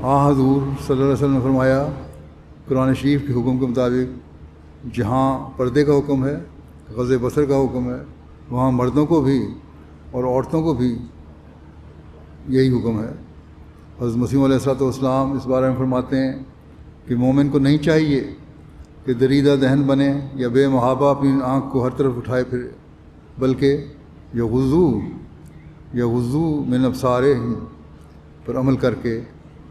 حضور صلی اللہ علیہ وسلم نے فرمایا قرآن شریف کے حکم کے مطابق جہاں پردے کا حکم ہے، غض بصر کا حکم ہے، وہاں مردوں کو بھی اور عورتوں کو بھی یہی حکم ہے۔ حضرت مسیح علیہ الصلوۃ والسلام اس بارے میں فرماتے ہیں کہ مومن کو نہیں چاہیے کہ دریدہ دہن بنے یا بے محابہ اپنی آنکھ کو ہر طرف اٹھائے پھرے، بلکہ یغضو من ابصارہم پر عمل کر کے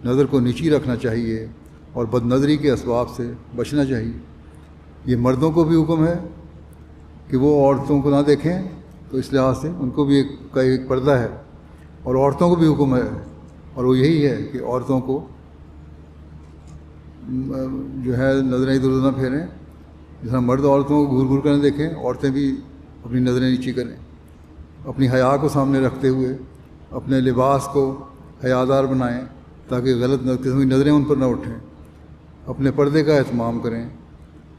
نظر کو نیچی رکھنا چاہیے اور بد نظری کے اسباب سے بچنا چاہیے۔ یہ مردوں کو بھی حکم ہے کہ وہ عورتوں کو نہ دیکھیں، تو اس لحاظ سے ان کو بھی ایک پردہ ہے، اور عورتوں کو بھی حکم ہے، اور وہ یہی ہے کہ عورتوں کو جو ہے نظریں ادھر ادھر نہ پھیریں۔ جس طرح مرد عورتوں کو گھور گھور کر نہ دیکھیں، عورتیں بھی اپنی نظریں نیچی کریں، اپنی حیا کو سامنے رکھتے ہوئے اپنے لباس کو حیادار بنائیں تاکہ غلط قسم کی نظریں ان پر نہ اٹھیں، اپنے پردے کا اہتمام کریں،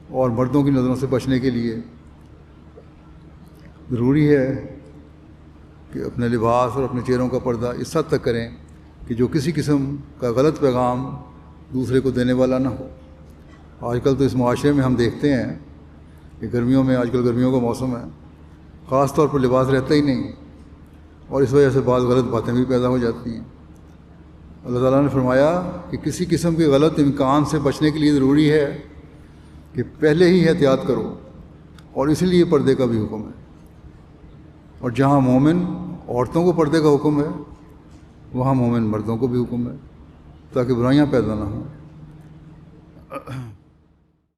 اور مردوں کی نظروں سے بچنے کے لیے ضروری ہے کہ اپنے لباس اور اپنے چہروں کا پردہ اس حد تک کریں کہ جو کسی قسم کا غلط پیغام دوسرے کو دینے والا نہ ہو۔ آج کل تو اس معاشرے میں ہم دیکھتے ہیں کہ گرمیوں میں، آج کل گرمیوں کا موسم ہے، خاص طور پر لباس رہتا ہی نہیں، اور اس وجہ سے بعض غلط باتیں بھی پیدا ہو جاتی ہیں۔ اللہ تعالیٰ نے فرمایا کہ کسی قسم کے غلط امکان سے بچنے کے لیے ضروری ہے کہ پہلے ہی احتیاط کرو، اور اسی لیے پردے کا بھی حکم ہے۔ اور جہاں مومن عورتوں کو پردے کا حکم ہے، وہاں مومن مردوں کو بھی حکم ہے، تاکہ برائیاں پیدا نہ ہوں۔